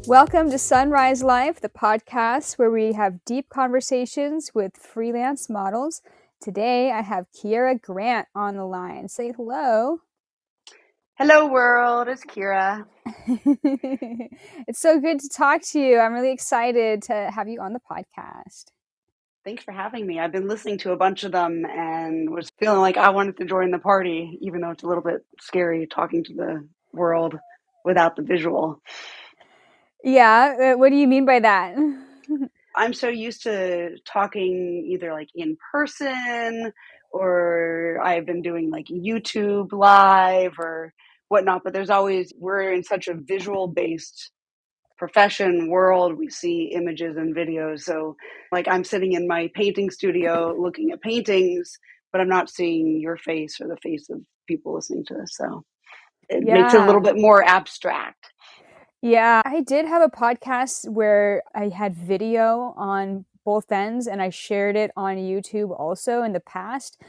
Welcome to Sunrise Life, the podcast where we have deep conversations with freelance models. Today I have Keira Grant on the line. Say hello. Hello, world. It's Keira. It's so good to talk to you. I'm really excited to have you on the podcast. Thanks for having me. I've been listening to a bunch of them and was feeling like I wanted to join the party, even though it's a little bit scary talking to the world without the visual. Yeah, what do you mean by that? I'm so used to talking either like in person or I've been doing like YouTube live or whatnot, but we're in such a visual based profession world. We see images and videos. So like I'm sitting in my painting studio looking at paintings, but I'm not seeing your face or the face of people listening to this. So it makes it a little Yeah. bit more abstract. Yeah, I did have a podcast where I had video on both ends and I shared it on YouTube also in the past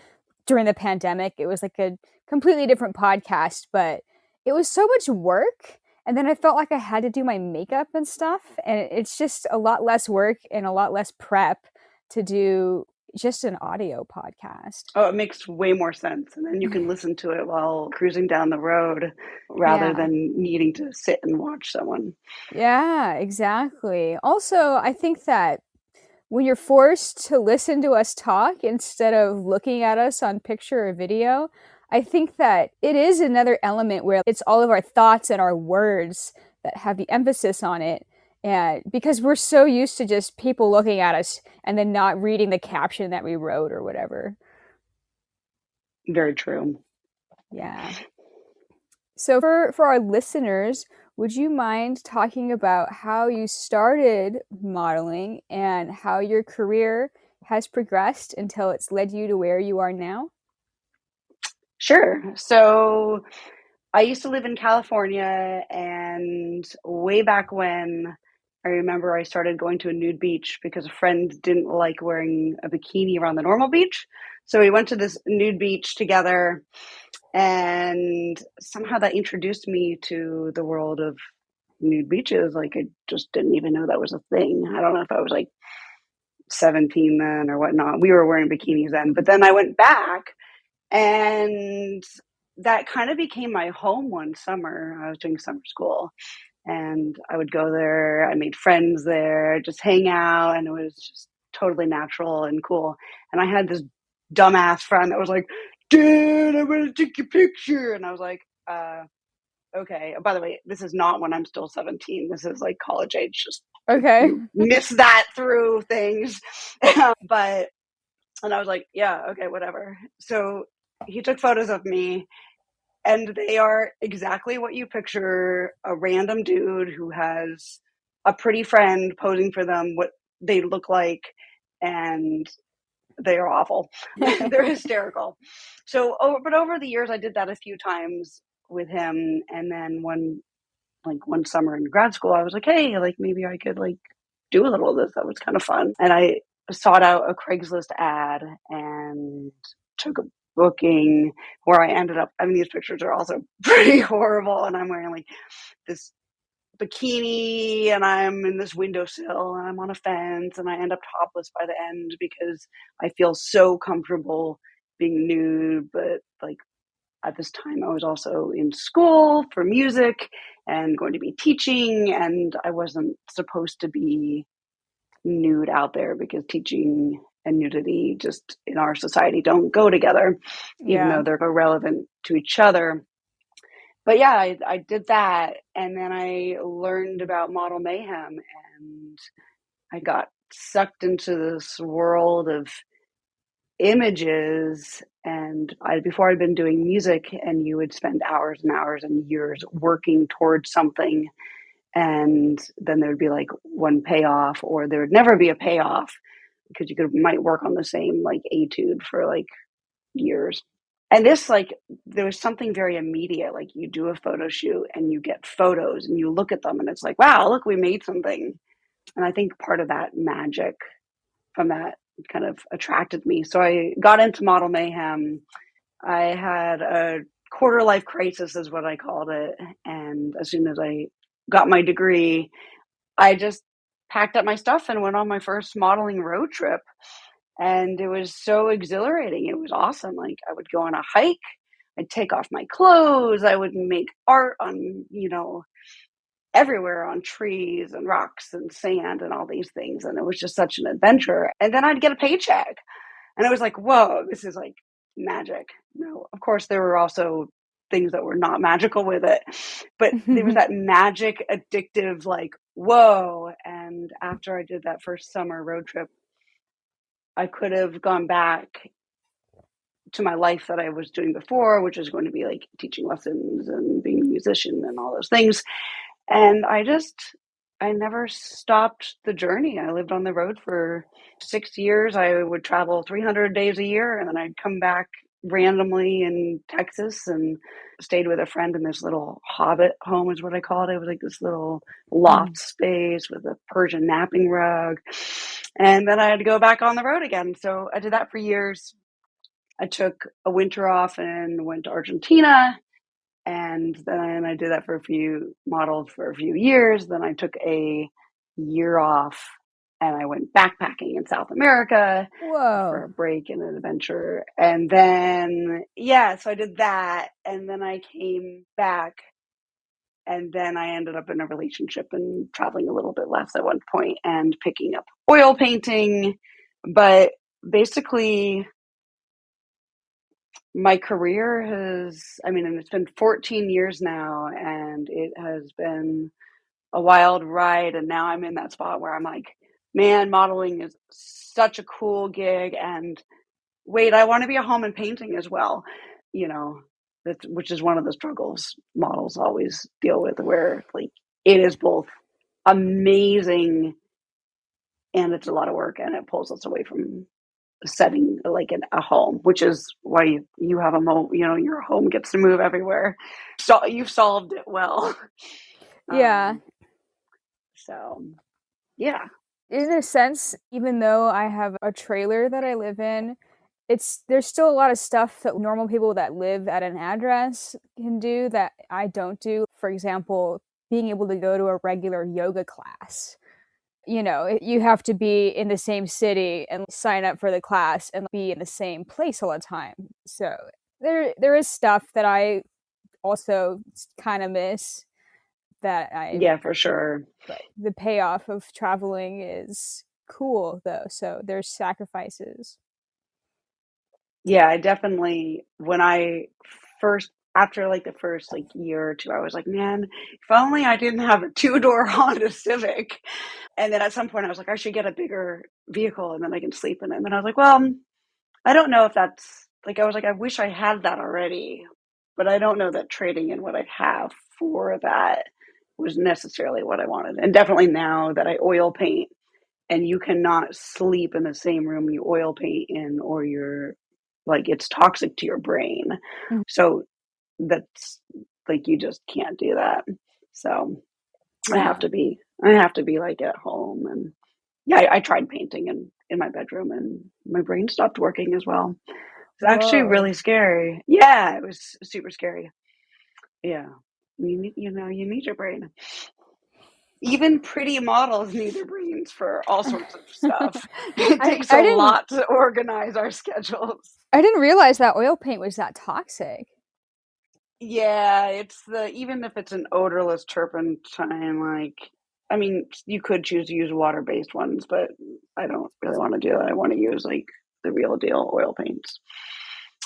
during the pandemic. It was like a completely different podcast, but it was so much work. And then I felt like I had to do my makeup and stuff. And it's just a lot less work and a lot less prep to do just an audio podcast. Oh, it makes way more sense. And then you can listen to it while cruising down the road rather Yeah. than needing to sit and watch someone. Yeah, exactly. Also, I think that when you're forced to listen to us talk instead of looking at us on picture or video, I think that it is another element where it's all of our thoughts and our words that have the emphasis on it. And because we're so used to just people looking at us and then not reading the caption that we wrote or whatever. Very true. Yeah. So for our listeners, would you mind talking about how you started modeling and how your career has progressed until it's led you to where you are now? Sure. So I used to live in California, and way back when, I remember I started going to a nude beach because a friend didn't like wearing a bikini around the normal beach. So we went to this nude beach together, and somehow that introduced me to the world of nude beaches. Like, I just didn't even know that was a thing. I don't know if I was like 17 then or whatnot. We were wearing bikinis then, but then I went back and that kind of became my home one summer. I was doing summer school and I would go there. I made friends there, just hang out, and it was just totally natural and cool. And I had this dumbass friend that was like, dude, I'm going to take your picture. And I was like, okay. By the way, this is not when I'm still 17. This is like college age. Just Okay. you miss that through things. But, and I was like, yeah, okay, whatever. So he took photos of me, and they are exactly what you picture a random dude who has a pretty friend posing for them, what they look like, and they are awful. They're hysterical. So, but over the years, I did that a few times with him, and then one summer in grad school, I was like, hey, like maybe I could like do a little of this. That was kind of fun, and I sought out a Craigslist ad and took a booking where I ended up. I mean, these pictures are also pretty horrible, and I'm wearing like this bikini and I'm in this windowsill and I'm on a fence and I end up topless by the end because I feel so comfortable being nude. But like at this time, I was also in school for music and going to be teaching, and I wasn't supposed to be nude out there because teaching and nudity just in our society don't go together, even Yeah. though they're relevant to each other. But yeah, I did that, and then I learned about model mayhem, and I got sucked into this world of images. And before I'd been doing music, and you would spend hours and hours and years working towards something, and then there would be like one payoff, or there would never be a payoff because might work on the same like etude for like years. And this, like, there was something very immediate. Like, you do a photo shoot and you get photos and you look at them and it's like, wow, look, we made something. And I think part of that magic from that kind of attracted me. So I got into model mayhem. I had a quarter life crisis, is what I called it. And as soon as I got my degree, I just packed up my stuff and went on my first modeling road trip. And it was so exhilarating. It was awesome. Like I would go on a hike, I'd take off my clothes, I would make art on, everywhere on trees and rocks and sand and all these things. And it was just such an adventure. And then I'd get a paycheck. And I was like, whoa, this is like magic. No, of course, there were also things that were not magical with it, but there was that magic, addictive, like, whoa. And after I did that first summer road trip, I could have gone back to my life that I was doing before, which is going to be like teaching lessons and being a musician and all those things. And I never stopped the journey. I lived on the road for 6 years. I would travel 300 days a year, and then I'd come back randomly in Texas and stayed with a friend in this little hobbit home, is what I call it. It was like this little loft space with a Persian napping rug. And then I had to go back on the road again. So I did that for years. I took a winter off and went to Argentina, and then I did that for modeled for a few years. Then I took a year off and I went backpacking in South America for Whoa. a break and an adventure. And then, yeah, so I did that. And then I came back, and then I ended up in a relationship and traveling a little bit less at one point and picking up oil painting. But basically, my career and it's been 14 years now, and it has been a wild ride. And now I'm in that spot where I'm like, man, modeling is such a cool gig. And wait, I want to be at home and painting as well, you know, which is one of the struggles models always deal with, where like it is both amazing and it's a lot of work, and it pulls us away from setting like a home, which is why you have your home gets to move everywhere. So you've solved it well. Yeah. um so yeah. In a sense, even though I have a trailer that I live in, there's still a lot of stuff that normal people that live at an address can do that I don't do. For example, being able to go to a regular yoga class. You have to be in the same city and sign up for the class and be in the same place all the time. So there is stuff that I also kind of miss that I Yeah, for sure. but the payoff of traveling is cool though. So there's sacrifices. Yeah, I definitely, when I first after like the first like year or two, I was like, man, if only I didn't have a two-door Honda Civic. And then at some point I was like, I should get a bigger vehicle and then I can sleep in it. And then I was like, well, I don't know if that's like, I was like, I wish I had that already, but I don't know that trading in what I have for that was necessarily what I wanted. And definitely now that I oil paint, and you cannot sleep in the same room you oil paint in, or you're like, it's toxic to your brain. Mhm. So that's like, you just can't do that. So I have Yeah. to be, I have to be like at home. And yeah, I tried painting in my bedroom, and my brain stopped working as well. It's actually Whoa. really scary. Yeah, it was super scary. Yeah. You need your brain. Even pretty models need their brains for all sorts of stuff. It I takes a I didn't lot to organize our schedules. I didn't realize that oil paint was that toxic. Yeah, it's even if it's an odorless turpentine, like, I mean, you could choose to use water-based ones, but I don't really want to do that. I want to use like the real deal oil paints.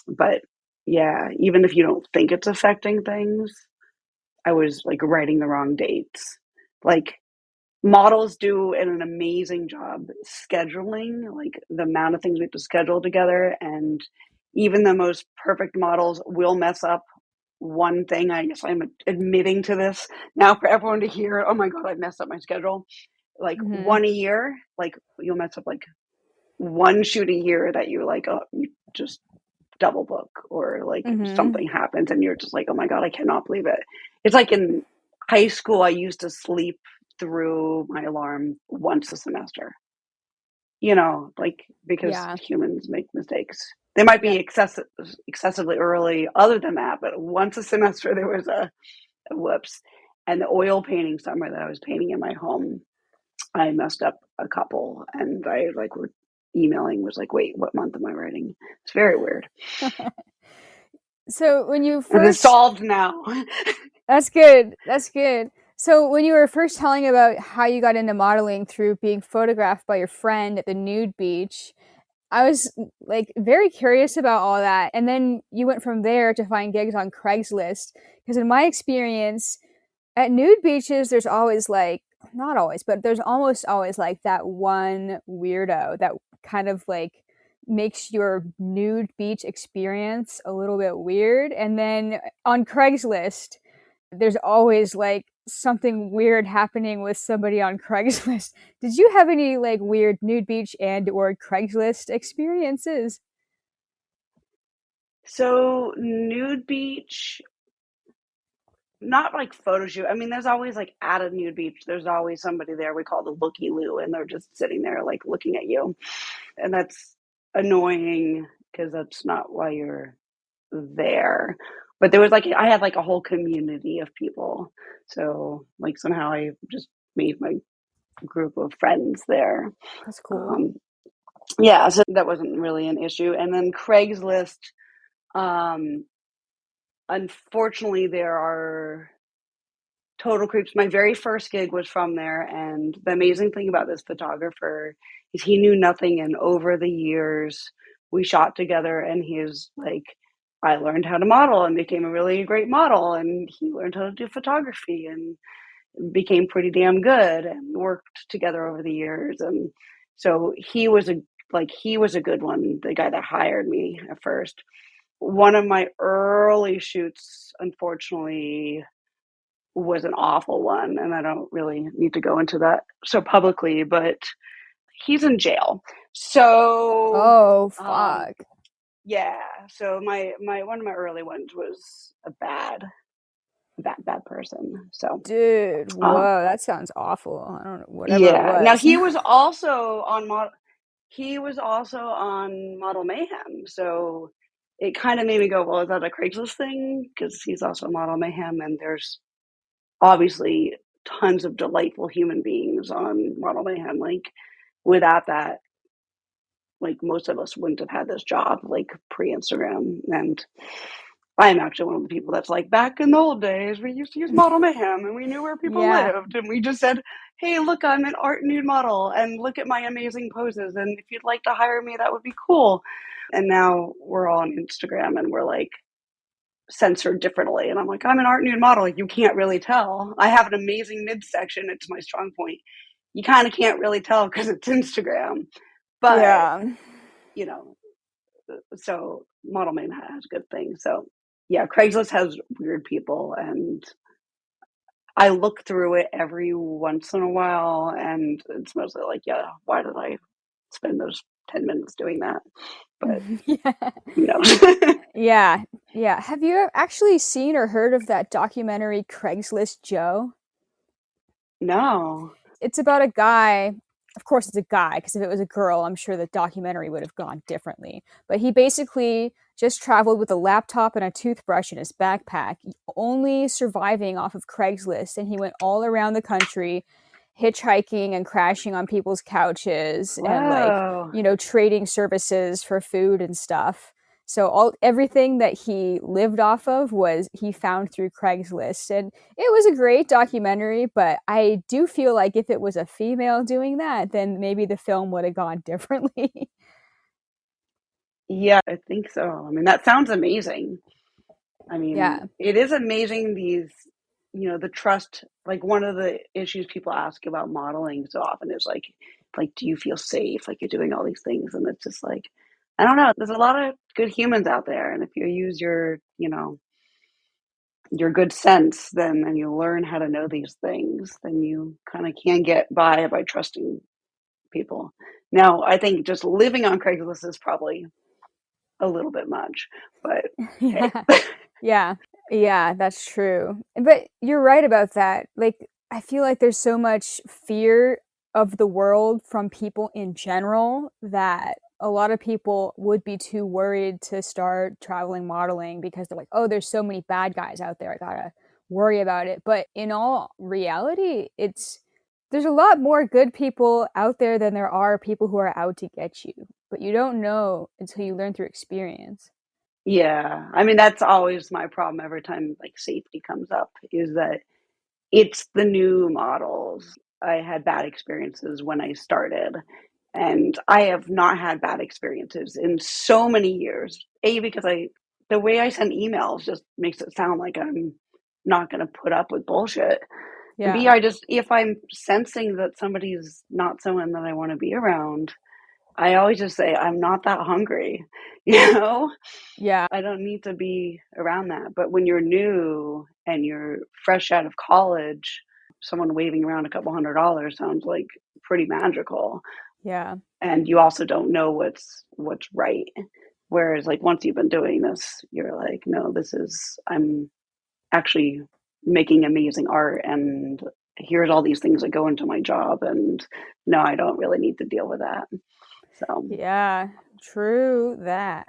But yeah, even if you don't think it's affecting things, I was like writing the wrong dates. Like, models do an amazing job scheduling, like the amount of things we have to schedule together. And even the most perfect models will mess up one thing. I guess I'm admitting to this now for everyone to hear. Oh my God, I messed up my schedule. Like Mhm. one a year, like you'll mess up like one shoot a year that you like, oh, you just double book, or like Mhm. something happens and you're just like, oh my God, I cannot believe it. It's like in high school, I used to sleep through my alarm once a semester, like, because Yeah. humans make mistakes. They might Yeah. be excessively early other than that, but once a semester there was a whoops. And the oil painting summer that I was painting in my home, I messed up a couple, and I like were emailing was like, wait, what month am I writing? It's very weird. So when you And it's first solved now. That's good. That's good. So when you were first telling about how you got into modeling through being photographed by your friend at the nude beach, I was like very curious about all that. And then you went from there to find gigs on Craigslist. Because in my experience, at nude beaches, there's always like, not always, but there's almost always like that one weirdo that kind of like makes your nude beach experience a little bit weird. And then on Craigslist, there's always like something weird happening with somebody on Craigslist. Did you have any like weird nude beach and or Craigslist experiences? So nude beach, not like photo shoot. I mean, there's always like at a nude beach, there's always somebody there we call the looky loo, and they're just sitting there like looking at you. And that's annoying because that's not why you're there. But there was like I had like a whole community of people. So like somehow I just made my group of friends there. That's cool. Um, yeah, so that wasn't really an issue. And then Craigslist, um, unfortunately, there are total creeps. My very first gig was from there, and the amazing thing about this photographer is he knew nothing, and over the years we shot together, and he's like, I learned how to model and became a really great model, and he learned how to do photography and became pretty damn good and worked together over the years. And so he was a good one, the guy that hired me at first. One of my early shoots, unfortunately, was an awful one, and I don't really need to go into that so publicly, but he's in jail. So, Oh, um, fuck. yeah. So my one of my early ones was a bad person. So, Dude, um, whoa, that sounds awful. I don't know, whatever it yeah. Now was. he was also on Model Mayhem. So it kind of made me go, well, is that a Craigslist thing? Because he's also on Model Mayhem, and there's obviously tons of delightful human beings on Model Mayhem. Like without that, like most of us wouldn't have had this job like pre-Instagram. And I'm actually one of the people that's like, back in the old days, we used to use Model Mayhem and we knew where people Yeah. lived. And we just said, hey, look, I'm an art nude model and look at my amazing poses. And if you'd like to hire me, that would be cool. And now we're all on Instagram and we're like, censored differently. And I'm like, I'm an art nude model. You can't really tell. I have an amazing mid section. It's my strong point. You kind of can't really tell because it's Instagram. But, Yeah. you know, so Model Man has good things. So, yeah, Craigslist has weird people. And I look through it every once in a while. And it's mostly like, yeah, why did I spend those 10 minutes doing that? But Yeah. who knows? Yeah. Yeah. Have you actually seen or heard of that documentary Craigslist Joe? No. It's about a guy. Of course, it's a guy, because if it was a girl, I'm sure the documentary would have gone differently. But he basically just traveled with a laptop and a toothbrush in his backpack, only surviving off of Craigslist. And he went all around the country, hitchhiking and crashing on people's couches and like, Whoa. trading services for food and stuff. So everything that he lived off of was he found through Craigslist. And it was a great documentary, but I do feel like if it was a female doing that, then maybe the film would have gone differently. Yeah, I think so. I mean, that sounds amazing. I mean, Yeah. it is amazing the trust. Like one of the issues people ask about modeling so often is like, do you feel safe? Like you're doing all these things, and it's just like, I don't know. There's a lot of good humans out there, and if you use your good sense, then and you learn how to know these things, then you kind of can get by trusting people. Now, I think just living on Craigslist is probably a little bit much, but hey. Yeah. Yeah. Yeah, that's true. But you're right about that. Like, I feel like there's so much fear of the world from people in general that a lot of people would be too worried to start traveling modeling because they're like, oh, there's so many bad guys out there. I gotta worry about it. But in all reality, it's There's a lot more good people out there than there are people who are out to get you, but you don't know until you learn through experience. Yeah. I mean, that's always my problem every time like safety comes up is that it's the new models. I had bad experiences when I started, and I have not had bad experiences in so many years. A, because the way I send emails just makes it sound like I'm not going to put up with bullshit. And B, Yeah. I just, if I'm sensing that somebody's not someone that I want to be around, I always just say, I'm not that hungry, you know? Yeah. I don't need to be around that. But when you're new and you're fresh out of college, someone waving around a couple $100 sounds like pretty magical. Yeah. And you also don't know what's right. Whereas like once you've been doing this, you're like, no, I'm actually making amazing art and here's all these things that go into my job and no, I don't really need to deal with that. So Yeah. True that.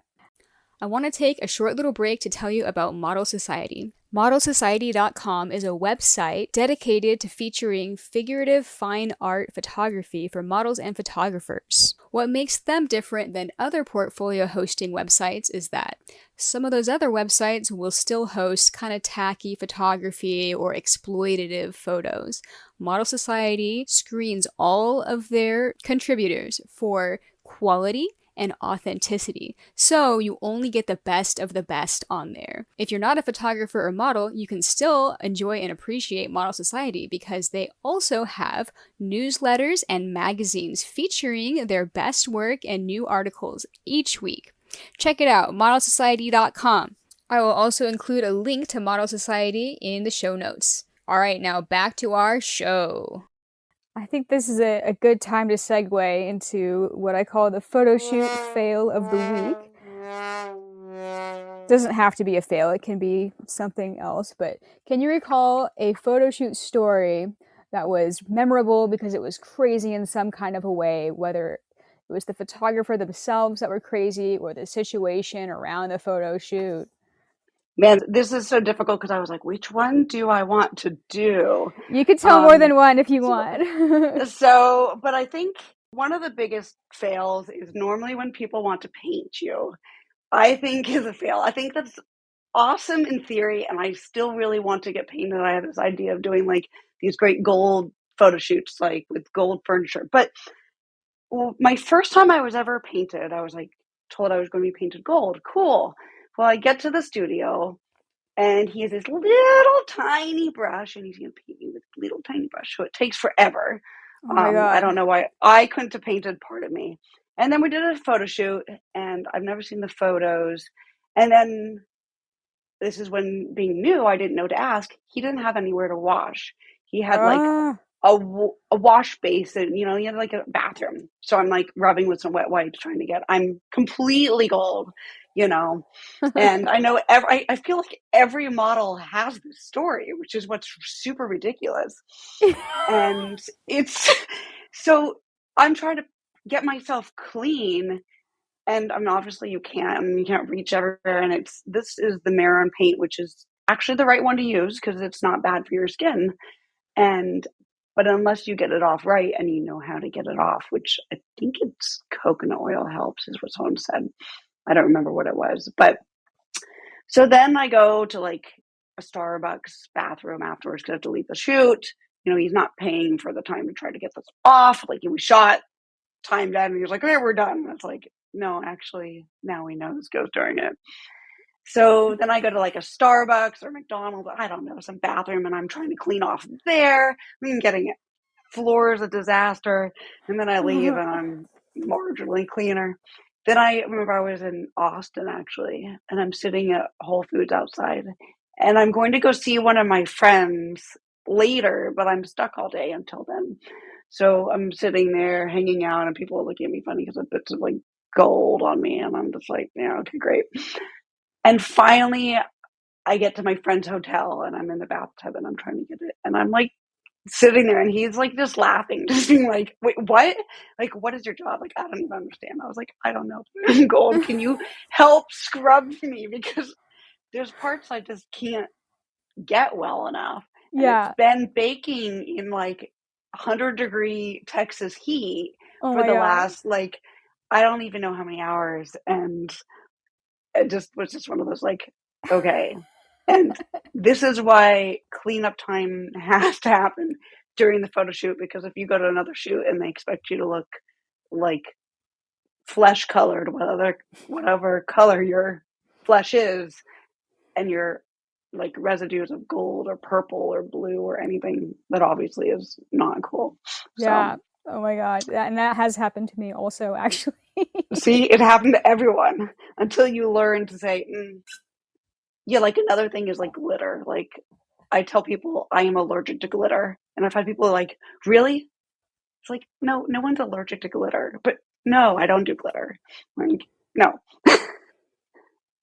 I want to take a short little break to tell you about Model Society. ModelSociety.com is a website dedicated to featuring figurative fine art photography for models and photographers. What makes them different than other portfolio hosting websites is that some of those other websites will still host kind of tacky photography or exploitative photos. Model Society screens all of their contributors for quality and authenticity. So you only get the best of the best on there. If you're not a photographer or model, you can still enjoy and appreciate Model Society because they also have newsletters and magazines featuring their best work and new articles each week. Check it out, modelsociety.com. I will also include a link to Model Society in the show notes. All right, now back to our show. I think this is a good time to segue into what I call the photo shoot fail of the week. Doesn't have to be a fail, it can be something else, but can you recall a photo shoot story that was memorable because it was crazy in some kind of a way, whether it was the photographer themselves that were crazy or the situation around the photo shoot? man, this is so difficult because I was like, which one do I want to do? You could tell more Um, than one if you so, want. but I think one of the biggest fails is normally when people want to paint you. I think is a fail. I think that's awesome in theory, and I still really want to get painted. I have this idea of doing like these great gold photo shoots, like with gold furniture. But my first time I was ever painted, I was like told I was going to be painted gold. Cool. Well, I get to the studio and he has this little tiny brush and he's going to paint me with a little tiny brush. So it takes forever. Oh my I god. don't know why I couldn't have painted part of me. And then we did a photo shoot and I've never seen the photos. And then this is when being new, I didn't know to ask. He didn't have anywhere to wash. He had like Ah. a wash basin, you know, he had like a bathroom. So I'm like rubbing with some wet wipes trying to get, I'm completely gold, you know. And I know I feel like every model has this story, which is what's super ridiculous. And it's so I'm trying to get myself clean and I mean, obviously you can't reach everywhere. And this is the mirror and paint, which is actually the right one to use because it's not bad for your skin. And but unless you get it off right and you know how to get it off, which I think it's coconut oil helps, is what someone said. I don't remember what it was, but so then I go to like a Starbucks bathroom afterwards because I have to leave the shoot. You know, he's not paying for the time to try to get this off. Like we shot, timed out, and he was like, "Okay, we're done." And it's like, no, actually, now we know this goes during it. So then I go to like a Starbucks or McDonald's, I don't know, some bathroom, and I'm trying to clean off there. I'm getting it. Floor is a disaster. And then I leave and I'm marginally cleaner. Then I remember I was in Austin actually, and I'm sitting at Whole Foods outside, and I'm going to go see one of my friends later, but I'm stuck all day until then. So I'm sitting there hanging out, and people are looking at me funny because I have bits of like gold on me, and I'm just like, yeah, okay, great. And finally, I get to my friend's hotel, and I'm in the bathtub, and I'm trying to get it, and I'm like sitting there, and he's like just laughing, just being like, "Wait, what? Like, what is your job?" Like, I don't even understand. I was like, "I don't know, Gold. Can you help scrub me because there's parts I just can't get well enough." And it's Yeah. been baking in like 100-degree Texas heat Oh for my the god. last, like, I don't even know how many hours. And it just was just one of those, like, okay. And this is why cleanup time has to happen during the photo shoot, because if you go to another shoot and they expect you to look like flesh colored, whatever color your flesh is, and you're like residues of gold or purple or blue or anything, that obviously is not cool. So Yeah. Oh my god. And that has happened to me also, actually. see, it happened to everyone until you learn to say, yeah. Like another thing is like glitter. Like I tell people I am allergic to glitter, and I've had people like, really? It's like, no, no one's allergic to glitter, but no, I don't do glitter. Like, no.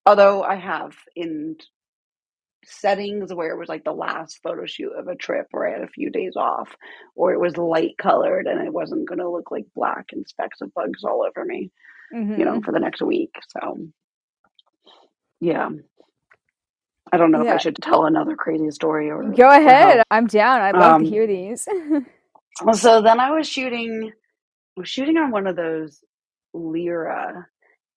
Although I have in settings where it was like the last photo shoot of a trip where I had a few days off, or it was light colored and it wasn't going to look like black and specks of bugs all over me, Hmm. for the next week. So, yeah, I don't know if I Yeah. should tell another crazy story or Go ahead. how. I'm down. I'd love to Um, hear these. so then I was shooting on one of those Lyra,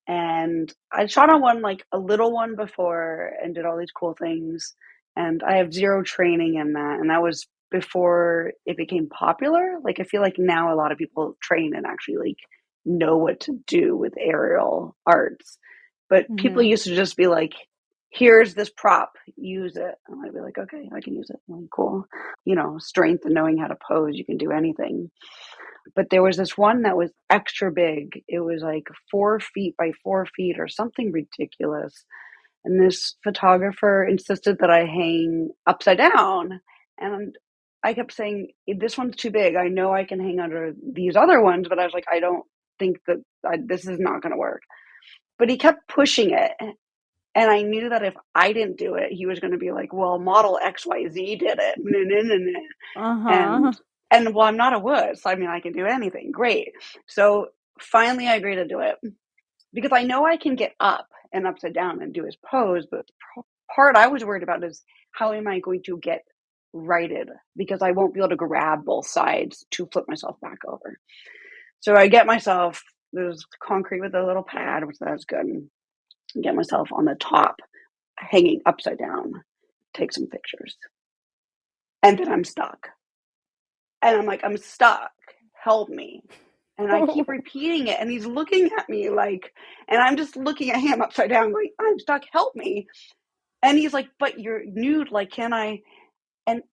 and I shot on one, like a little one before, and did all these cool things. And I have zero training in that. And that was before it became popular. Like, I feel like now a lot of people train and actually like know what to do with aerial arts. But people Hmm. used to just be like, here's this prop, use it. And I'd be like, okay, I can use it. I'm like, cool. Strength and knowing how to pose, you can do anything. But there was this one that was extra big. It was like 4 feet by 4 feet or something ridiculous. And this photographer insisted that I hang upside down. And I kept saying, this one's too big. I know I can hang under these other ones, but I was like, I don't think that this is not going to work. But he kept pushing it. And I knew that if I didn't do it, he was going to be like, well, model XYZ did it. Uh-huh. And well, I'm not a wuss. I mean, I can do anything. Great. So finally I agreed to do it because I know I can get up and upside down and do his pose. But the part I was worried about is, how am I going to get righted? Because I won't be able to grab both sides to flip myself back over. So I get myself, there's concrete with a little pad, which that's good. And get myself on the top, hanging upside down, take some pictures. And then I'm stuck. And I'm like, I'm stuck. Help me. And I keep repeating it. And he's looking at me like, and I'm just looking at him upside down, going, I'm stuck. Help me. And he's like, but you're nude. Like, can I? And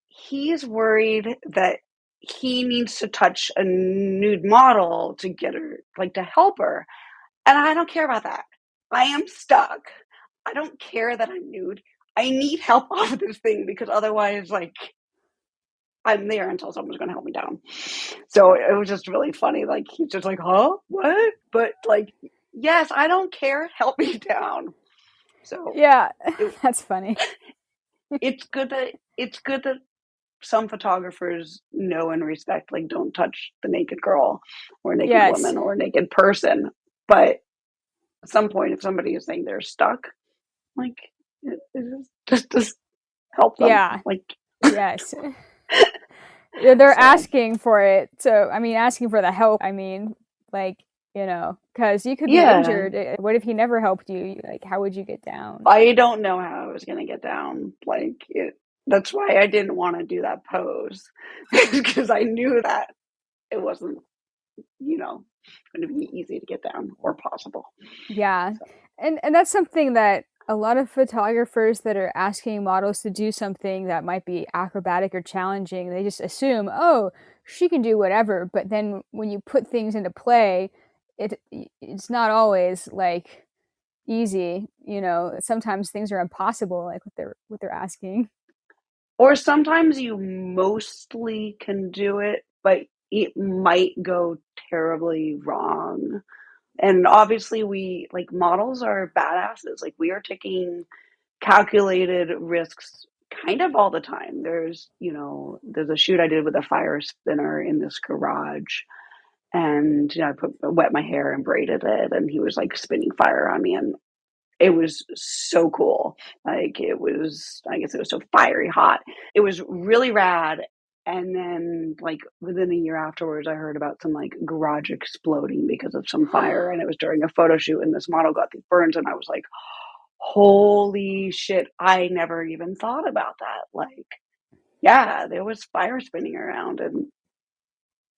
he's worried that he needs to touch a nude model to get her, like, to help her. And I don't care about that. I am stuck. I don't care that I'm nude. I need help off of this thing, because otherwise, like, I'm there until someone's going to help me down. So it was just really funny. Like, he's just like, huh? What? But like, yes, I don't care. Help me down. So Yeah. it, That's funny. it's good that some photographers know and respect, like, don't touch the naked girl or naked Yes. woman or naked person. But at some point, if somebody is saying they're stuck, like, just help them. Yeah. Like, Yes. They're so asking for it. So, I mean, asking for the help. I mean, like, because you could be yeah. injured. What if he never helped you? Like, how would you get down? I don't know how I was going to get down. Like, that's why I didn't want to do that pose, because I knew that it wasn't, going to be easy to get down or possible. Yeah. So, And that's something that a lot of photographers that are asking models to do something that might be acrobatic or challenging, they just assume, oh, she can do whatever. But then when you put things into play, it's not always like easy. Sometimes things are impossible, like what they're asking. or sometimes you mostly can do it, but it might go terribly wrong. And obviously, we, like, models are badasses. Like, we are taking calculated risks kind of all the time. There's a shoot I did with a fire spinner in this garage, and I wet my hair and braided it, and he was like spinning fire on me, and it was so cool. Like, I guess it was so fiery hot. It was really rad. And then, like, within a year afterwards, I heard about some like garage exploding because of some fire, and it was during a photo shoot, and this model got these burns, and I was like, holy shit, I never even thought about that. Like, yeah, there was fire spinning around, and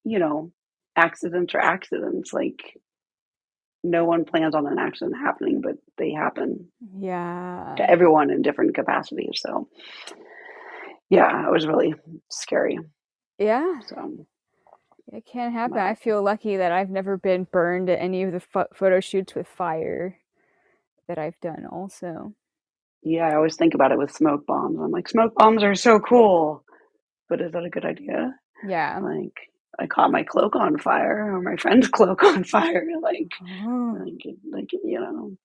you know, accidents are accidents. Like, no one plans on an accident happening, but they happen Yeah. to everyone in different capacities. So, yeah, it was really scary. Yeah. So, It can happen. I but feel lucky that I've never been burned at any of the photo shoots with fire that I've done also. yeah, I always think about it with smoke bombs. I'm like, smoke bombs are so cool, but is that a good idea? Yeah. Like, I caught my cloak on fire or my friend's cloak on fire. Oh. You know,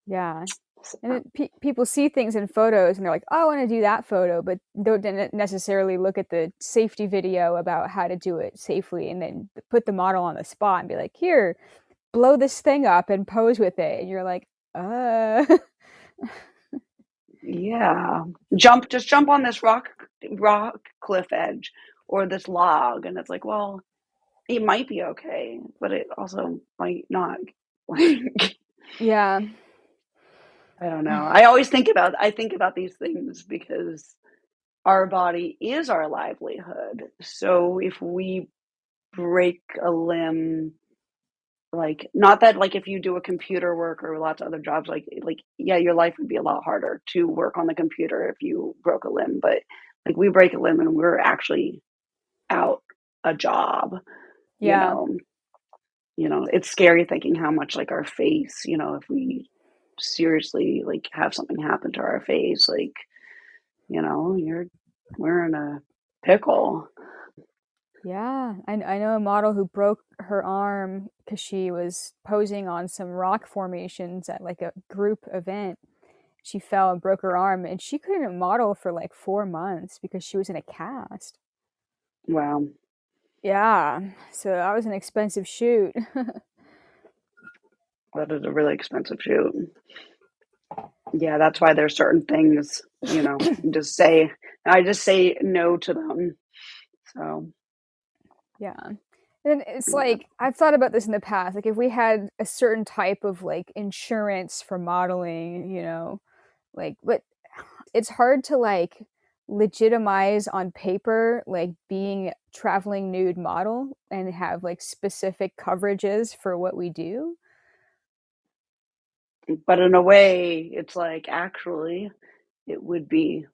Yeah. so, And then people see things in photos and they're like, "Oh, I want to do that photo," but don't necessarily look at the safety video about how to do it safely, and then put the model on the spot and be like, "Here, blow this thing up and pose with it." And you're like, yeah, just jump on this rock cliff edge or this log, and it's like, well, it might be okay, but it also might not. Like, yeah, I don't know. I think about these things because our body is our livelihood. So if we break a limb, like, not that, like, if you do a computer work or lots of other jobs, like yeah, your life would be a lot harder to work on the computer if you broke a limb, but like, we break a limb and we're actually out a job, you yeah, know. It's scary thinking how much, like, our face, if we seriously, like, have something happen to our face, like, we're in a pickle. yeah. I know a model who broke her arm because she was posing on some rock formations at like a group event. She fell and broke her arm, and she couldn't model for like 4 months because she was in a cast. Wow, Yeah, so that was an expensive shoot. that is a really expensive shoot. Yeah, that's why there's certain things, just say, I just say no to them. So, Yeah. And it's yeah. like I've thought about this in the past. Like if we had a certain type of like insurance for modeling, like but it's hard to like legitimize on paper like being traveling nude model and have like specific coverages for what we do. But in a way, it's like, actually, it would be,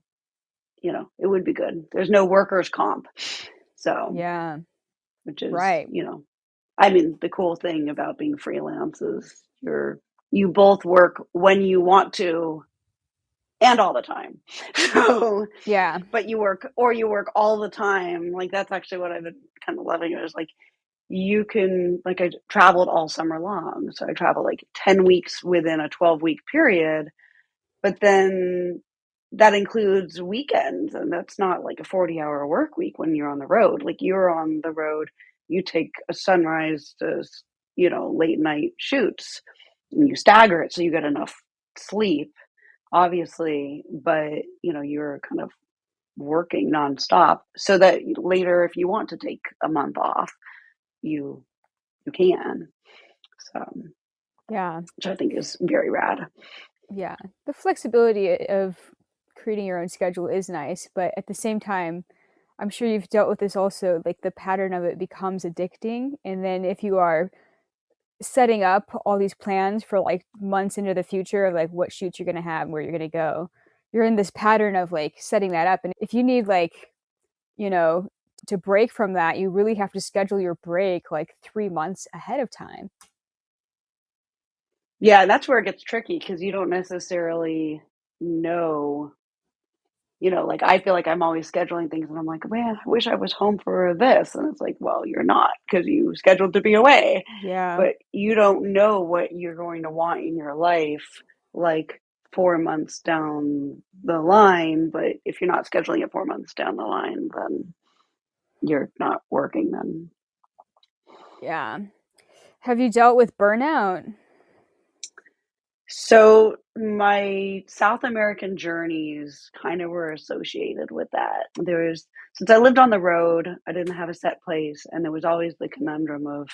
it would be good. There's no workers' comp. So, Yeah. which is, Right. I mean, the cool thing about being freelance is you both work when you want to and all the time. So, Yeah. but you work all the time. Like, that's actually what I've been kind of loving. It is like, you can, like, I traveled all summer long. So I traveled like 10 weeks within a 12-week period, but then that includes weekends, and that's not like a 40-hour work week when you're on the road. Like, you're on the road, you take a sunrise to, late night shoots, and you stagger it so you get enough sleep, obviously, but you're kind of working nonstop so that later, if you want to take a month off, you you can. So, Yeah. which I think is very rad. Yeah. The flexibility of creating your own schedule is nice, but at the same time, I'm sure you've dealt with this also, like the pattern of it becomes addicting. And then if you are setting up all these plans for like months into the future of like what shoots you're going to have and where you're going to go, you're in this pattern of like setting that up. And if you need like, you know, to break from that, you really have to schedule your break like 3 months ahead of time. Yeah, that's where it gets tricky because you don't necessarily know. Like, I feel like I'm always scheduling things, and I'm like, man, I wish I was home for this. And it's like, well, you're not because you scheduled to be away, Yeah. but you don't know what you're going to want in your life, like, 4 months down the line. But if you're not scheduling it 4 months down the line, then you're not working then. Yeah. Have you dealt with burnout? So my South American journeys kind of were associated with that. Since I lived on the road, I didn't have a set place, and there was always the conundrum of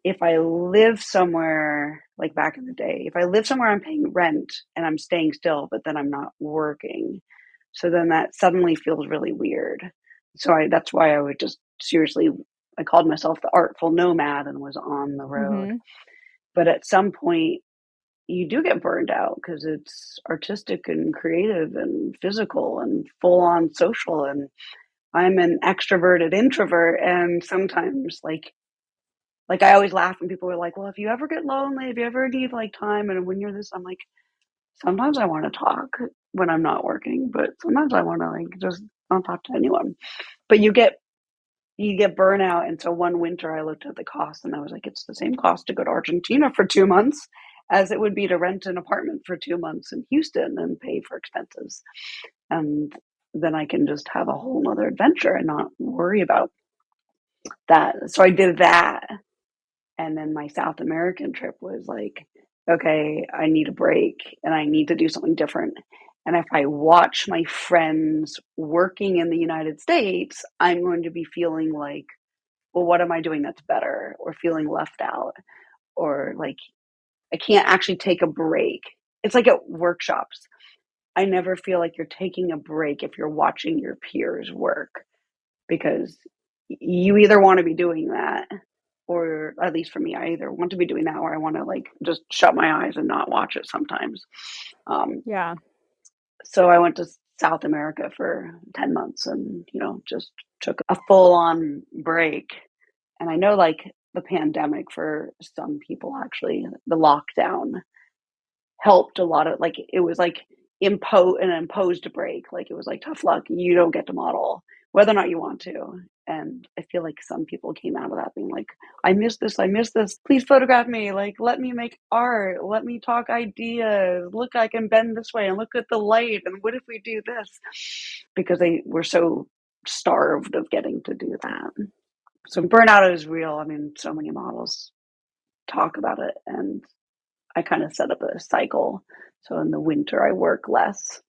if I live somewhere like back in the day, if I live somewhere I'm paying rent and I'm staying still, but then I'm not working. So then that suddenly feels really weird. That's why I would just seriously, I called myself the artful nomad and was on the road. Mm-hmm. But at some point, you do get burned out because it's artistic and creative and physical and full on social. And I'm an extroverted introvert. And sometimes, like I always laugh when people are like, well, if you ever get lonely, if you ever need like time, and when you're this, I'm like, sometimes I want to talk when I'm not working, but sometimes I want to like just not talk to anyone. But you get burnout. And so one winter I looked at the cost and I was like, it's the same cost to go to Argentina for 2 months as it would be to rent an apartment for 2 months in Houston and pay for expenses. And then I can just have a whole nother adventure and not worry about that. So I did that. And then my South American trip was like, okay, I need a break and I need to do something different. And if I watch my friends working in the United States, I'm going to be feeling like, well, what am I doing that's better? Or feeling left out, or like I can't actually take a break. It's like at workshops. I never feel like you're taking a break if you're watching your peers work, because you either want to be doing that, or at least for me, I either want to be doing that or I want to like just shut my eyes and not watch it sometimes. Um, Yeah, so I went to South America for 10 months and, just took a full on break. And I know like the pandemic for some people, actually, the lockdown helped a lot of, like, it was like an imposed break. Like it was like, tough luck, you don't get to model whether or not you want to. And I feel like some people came out of that being like, I miss this, please photograph me, like let me make art, let me talk ideas, look, I can bend this way and look at the light, and what if we do this, because they were so starved of getting to do that. So burnout is real. I mean, so many models talk about it, and I kind of set up a cycle. So in the winter, I work less,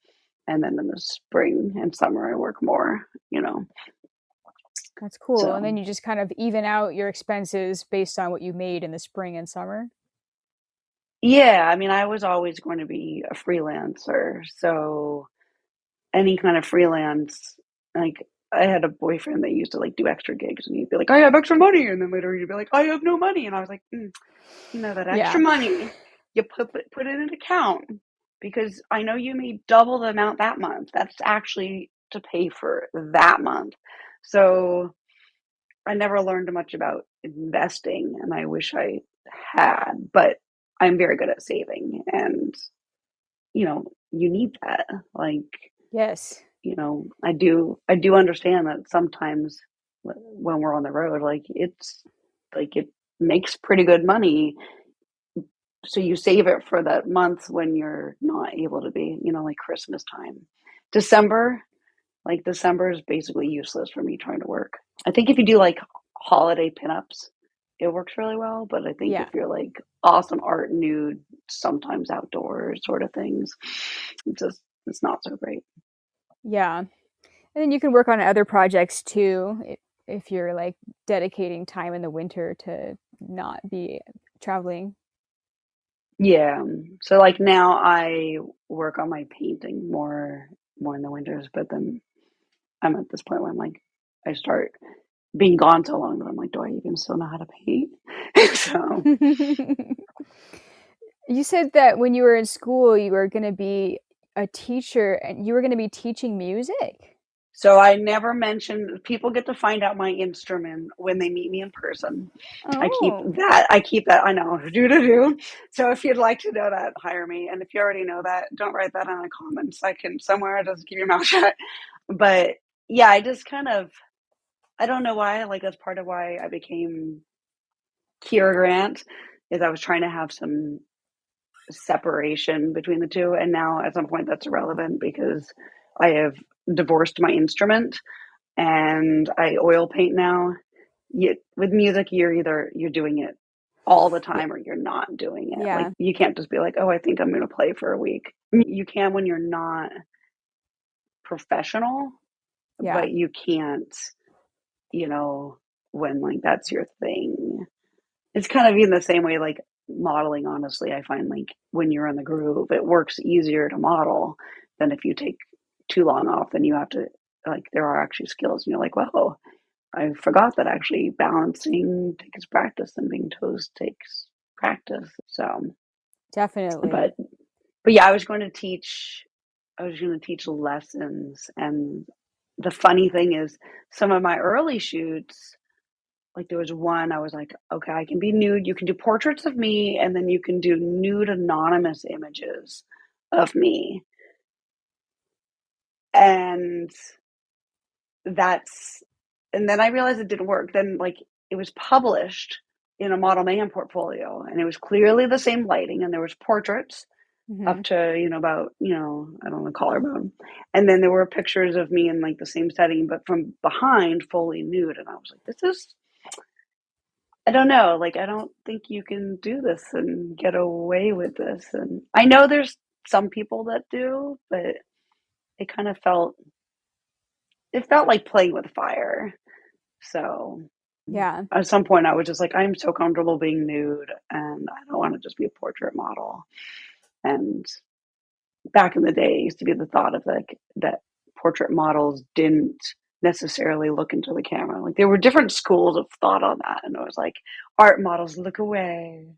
and then in the spring and summer, I work more. that's cool. And So then you just kind of even out your expenses based on what you made in the spring and summer. yeah, I mean, I was always going to be a freelancer. So any kind of freelance, like I had a boyfriend that used to like do extra gigs, and he'd be like, "I have extra money," and then later he'd be like, "I have no money," and I was like, that extra Yeah. money, you put in an account, because I know you made double the amount that month. That's actually to pay for that month. So I never learned much about investing, and I wish I had, but I'm very good at saving, and you need that. Like, Yes. I do understand that sometimes when we're on the road, like it makes pretty good money, so you save it for that month when you're not able to be, like Christmas time. December, like December is basically useless for me trying to work. I think if you do like holiday pinups, it works really well. But I think if Yeah. you're like awesome art, nude, sometimes outdoors sort of things, it's not so great. Yeah. And then you can work on other projects too if you're like dedicating time in the winter to not be traveling. Yeah. So like now I work on my painting more in the winters, but then I'm at this point where I'm like, I start being gone so long that I'm like, do I even still know how to paint? So You said that when you were in school, you were going to be a teacher and you were going to be teaching music. so I never mentioned, people get to find out my instrument when they meet me in person. Oh, I keep that, I know, do do do. So if you'd like to know that, hire me. And if you already know that, don't write that in the comments. I can somewhere just keep your mouth shut. But yeah, I just kind of, I don't know why, like that's part of why I became Keira Grant, is I was trying to have some separation between the two. And now at some point that's irrelevant because I have divorced my instrument and I oil paint now. With music, you're doing it all the Yeah. time or you're not doing it. Like Yeah. you can't just be like, oh, I think I'm going to play for a week. I mean, you can when you're not professional, Yeah. but you can't, you know, when like that's your thing. It's kind of in the same way like modeling, honestly. I find like when you're in the groove, it works easier to model than if you take too long off, then you have to like there are actually skills and you're like, whoa, I forgot that actually balancing takes practice and being toast takes practice. So Definitely. but but yeah, I was going to teach lessons. And the funny thing is, some of my early shoots, like there was one, I was like, okay, I can be nude. You can do portraits of me, and then you can do nude anonymous images of me. And that's, and then I realized it didn't work. Then, like, it was published in a Model Mayhem portfolio, and it was clearly the same lighting, and there was portraits Hmm. up to about I don't know collarbone, and then there were pictures of me in like the same setting but from behind fully nude, and I was like, this is, I don't know, like I don't think you can do this and get away with this. And I know there's some people that do, but it kind of felt, it felt like playing with fire. So Yeah. at some point I was just like, I'm so comfortable being nude and I don't want to just be a portrait model. And back in the day, it used to be the thought of like that portrait models didn't necessarily look into the camera. Like there were different schools of thought on that, and it was like art models look away,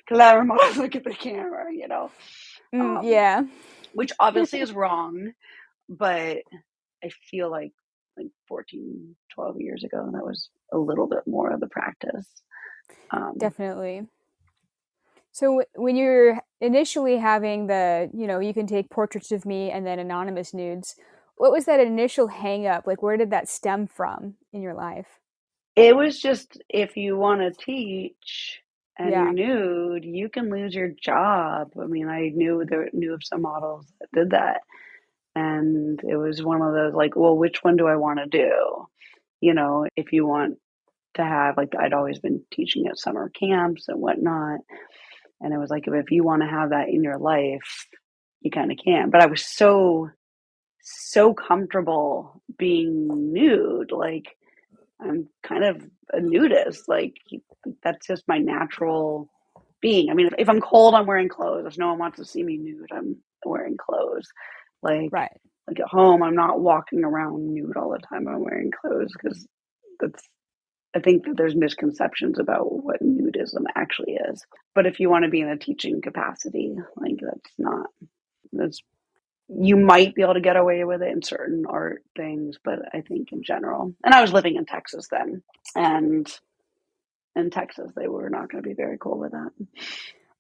glamour models look at the camera. Um, Yeah. which obviously is wrong, but I feel like 14, 12 years ago, that was a little bit more of the practice. Um, Definitely. So when you're initially having the, you can take portraits of me and then anonymous nudes, what was that initial hang up? Like, where did that stem from in your life? It was just if you want to teach and you're Yeah. nude, you can lose your job. I mean, I knew of some models that did that, and it was one of those like, well, which one do I want to do? If you want to have like, I'd always been teaching at summer camps and whatnot, and it was like if you want to have that in your life, you kind of can. But I was so comfortable being nude, like I'm kind of a nudist. Like that's just my natural being. I mean, if I'm cold, I'm wearing clothes. If no one wants to see me nude, I'm wearing clothes. Like Right. like at home, I'm not walking around nude all the time. I'm wearing clothes because that's. I think that there's misconceptions about what nudism actually is. But if you want to be in a teaching capacity, like that's you might be able to get away with it in certain art things, but I think in general, and I was living in Texas then, and in Texas, they were not going to be very cool with that.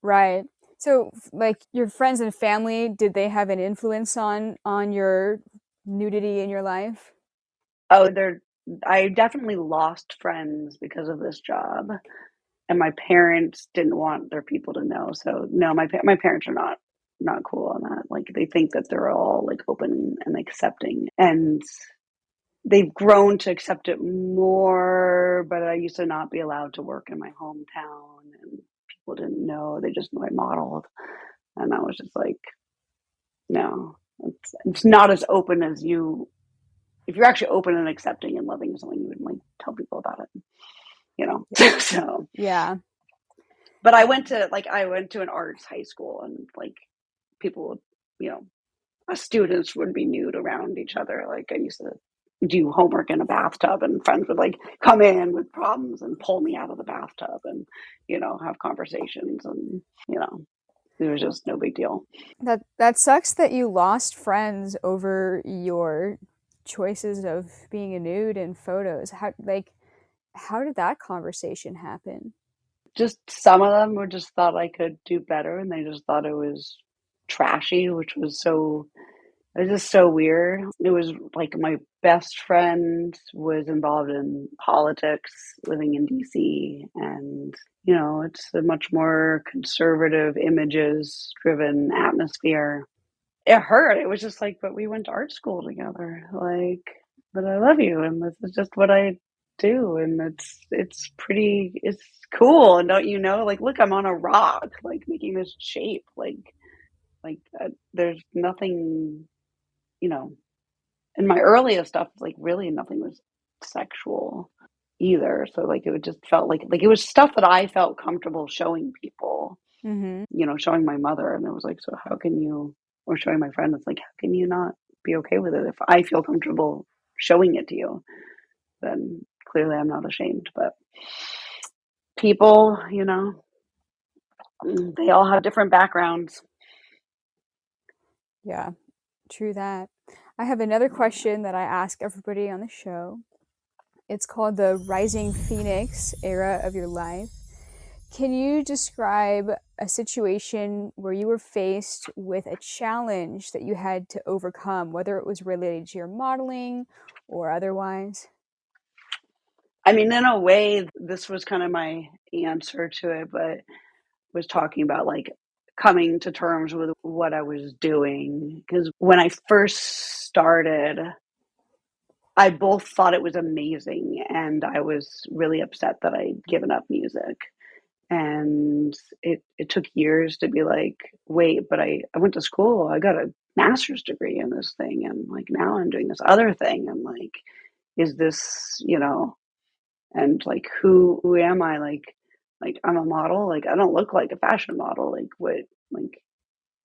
Right. So, like, your friends and family, did they have an influence on your nudity in your life? Oh, I definitely lost friends because of this job, and my parents didn't want their people to know. So no, my parents are not cool on that. Like they think that they're all like open and accepting, and they've grown to accept it more, but I used to not be allowed to work in my hometown and people didn't know. They just knew I modeled. And I was just like, no, it's not as open as you, if you're actually open and accepting and loving someone, you would like tell people about it. So, Yeah. but I went to an arts high school and like people would, you know, us students would be nude around each other. Like I used to do homework in a bathtub and friends would like come in with problems and pull me out of the bathtub and, have conversations and, it was just no big deal. That sucks that you lost friends over your choices of being a nude in photos. How did that conversation happen? Just some of them were just thought I could do better and they just thought it was trashy, which was so it was just so weird. It was like my best friend was involved in politics, living in DC, and it's a much more conservative, images driven atmosphere. It hurt. It was just like, but we went to art school together. Like, but I love you, and this is just what I do, and it's cool. And don't you know, like, look, I'm on a rock, like making this shape, there's nothing, you know. And my earliest stuff, like, really nothing was sexual either. So like it just felt like it was stuff that I felt comfortable showing people, Mm-hmm. showing my mother, and it was like, so how can you, or showing my friend, it's like, how can you not be okay with it? If I feel comfortable showing it to you, then clearly I'm not ashamed. But people, they all have different backgrounds. Yeah, true that. I have another question that I ask everybody on the show. It's called the Rising Phoenix era of your life. Can you describe a situation where you were faced with a challenge that you had to overcome, whether it was related to your modeling or otherwise? I mean, in a way, this was kind of my answer to it, but was talking about like coming to terms with what I was doing. Because when I first started, I both thought it was amazing and I was really upset that I'd given up music. And it took years to be like, wait, but I went to school, I got a master's degree in this thing, and like now I'm doing this other thing, and like, is this, and like, who am I? Like I'm a model, like I don't look like a fashion model, like what, like,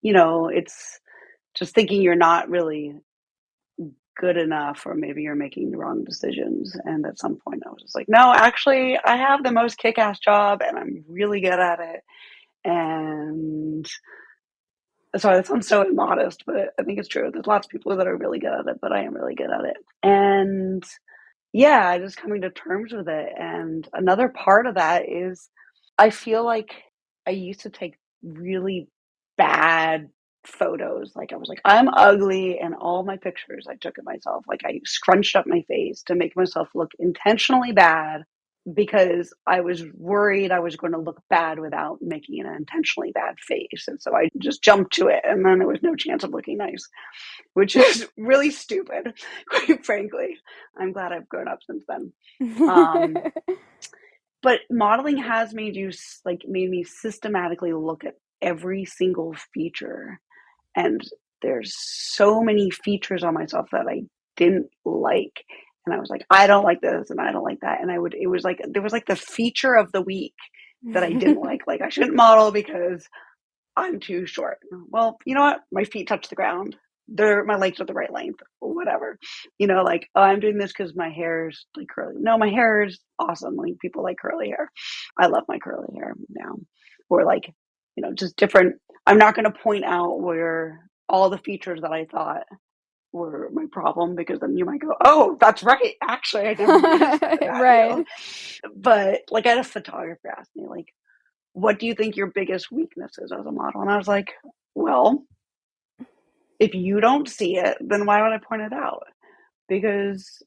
it's just thinking you're not really good enough, or maybe you're making the wrong decisions. And at some point I was just like, no, actually I have the most kick-ass job and I'm really good at it. And sorry, that sounds so immodest, but I think it's true. There's lots of people that are really good at it, but I am really good at it. And yeah, just coming to terms with it. And another part of that is I feel like I used to take really bad photos. Like I was like, I'm ugly, and all my pictures I took of myself, like I scrunched up my face to make myself look intentionally bad because I was worried I was going to look bad without making an intentionally bad face. And so I just jumped to it, and then there was no chance of looking nice, which is really stupid, quite frankly. I'm glad I've grown up since then. Um, but modeling has made me systematically look at every single feature, and there's so many features on myself that I didn't like, and I was like, I don't like this and I don't like that, and it was like there was like the feature of the week that I didn't like I shouldn't model because I'm too short. Well, you know what? My feet touch the ground. My legs are the right length, or whatever. Like, oh, I'm doing this because my hair's like curly. No, my hair is awesome. Like, people like curly hair. I love my curly hair now. Or like, just different. I'm not going to point out where all the features that I thought were my problem, because then you might go, oh, that's right. Actually, I never noticed that about Right. you. But like, I had a photographer ask me, like, what do you think your biggest weakness is as a model? And I was like, well, if you don't see it, then why would I point it out? Because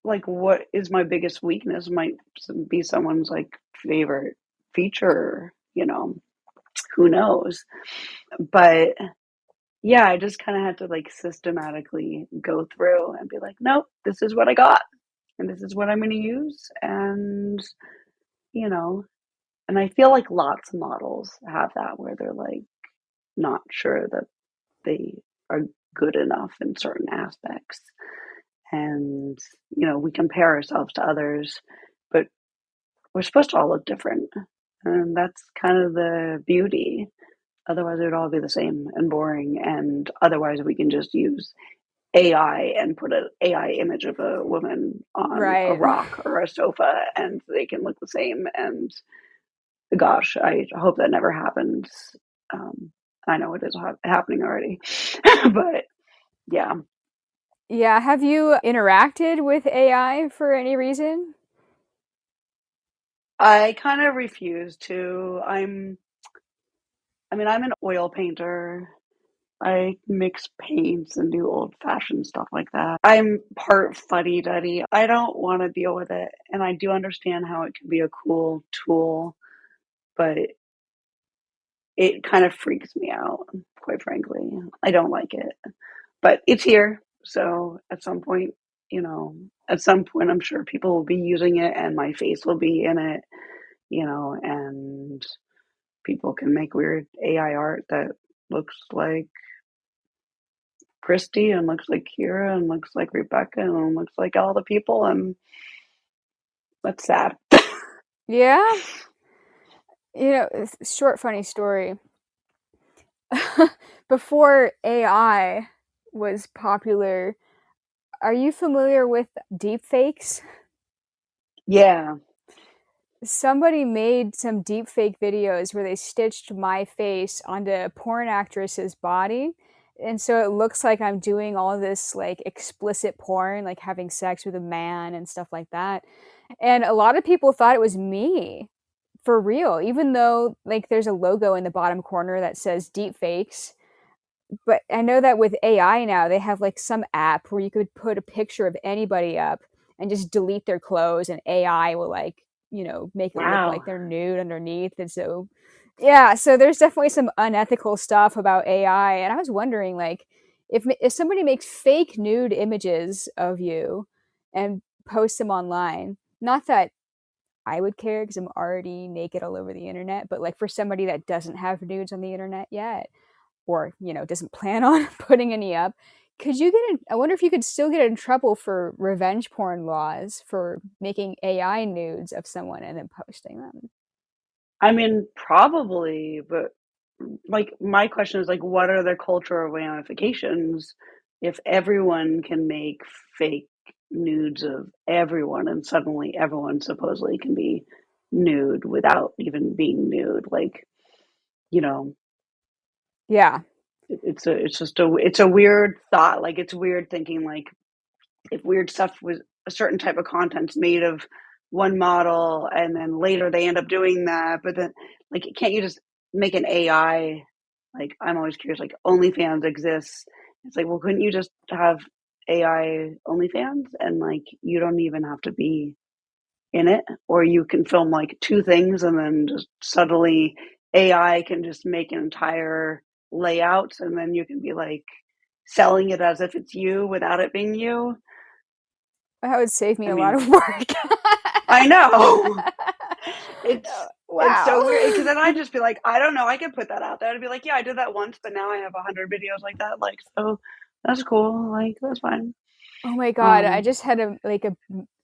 like, what is my biggest weakness might be someone's like favorite feature, who knows? But yeah, I just kind of had to like systematically go through and be like, nope, this is what I got and this is what I'm going to use. And, you know, and I feel like lots of models have that, where they're like not sure that they are good enough in certain aspects. And, we compare ourselves to others, but we're supposed to all look different. And that's kind of the beauty. Otherwise, it would all be the same and boring. And otherwise, we can just use AI and put an AI image of a woman on a Right. rock or a sofa, and they can look the same. And gosh, I hope that never happens. Um, I know it is happening already, but yeah, Yeah. Have you interacted with AI for any reason? I kind of refuse to. I'm an oil painter. I mix paints and do old fashioned stuff like that. I'm part fuddy duddy. I don't want to deal with it. And I do understand how it can be a cool tool, but it kind of freaks me out, quite frankly. I don't like it, but it's here. So at some point, at some point, I'm sure people will be using it and my face will be in it, and people can make weird AI art that looks like Christy and looks like Keira and looks like Rebecca and looks like all the people, and that's sad. Yeah. Short funny story. Before AI was popular, are you familiar with deepfakes? Yeah. Somebody made some deepfake videos where they stitched my face onto a porn actress's body. And so it looks like I'm doing all this like explicit porn, like having sex with a man and stuff like that. And a lot of people thought it was me for real, even though like there's a logo in the bottom corner that says deepfakes. But I know that with AI now, they have like some app where you could put a picture of anybody up and just delete their clothes, and AI will like, make it look like Wow. they're nude underneath. And so, yeah, so there's definitely some unethical stuff about AI. And I was wondering, like, if somebody makes fake nude images of you and posts them online, not that I would care because I'm already naked all over the internet, but like for somebody that doesn't have nudes on the internet yet, or doesn't plan on putting any up, could you get in, I wonder if you could still get in trouble for revenge porn laws for making AI nudes of someone and then posting them. I mean, probably, but like my question is like, what are the cultural ramifications if everyone can make fake nudes of everyone and suddenly everyone supposedly can be nude without even being nude? Like, you know, Yeah. it's a weird thought. Like it's weird thinking like if weird stuff was a certain type of content's made of one model and then later they end up doing that, but then like can't you just make an AI? Like I'm always curious, like OnlyFans exists. It's like, well, couldn't you just have AI OnlyFans and like you don't even have to be in it, or you can film like two things and then just suddenly AI can just make an entire layout and then you can be like selling it as if it's you without it being you. That would save me I a lot mean, of work. I know. It's Wow. so weird because then I'd just be like, I don't know, I could put that out there. I'd be like, yeah, I did that once, but now I have 100 videos like that. Like, so that's cool. Like, that's fine. Oh my god, I Um, just had a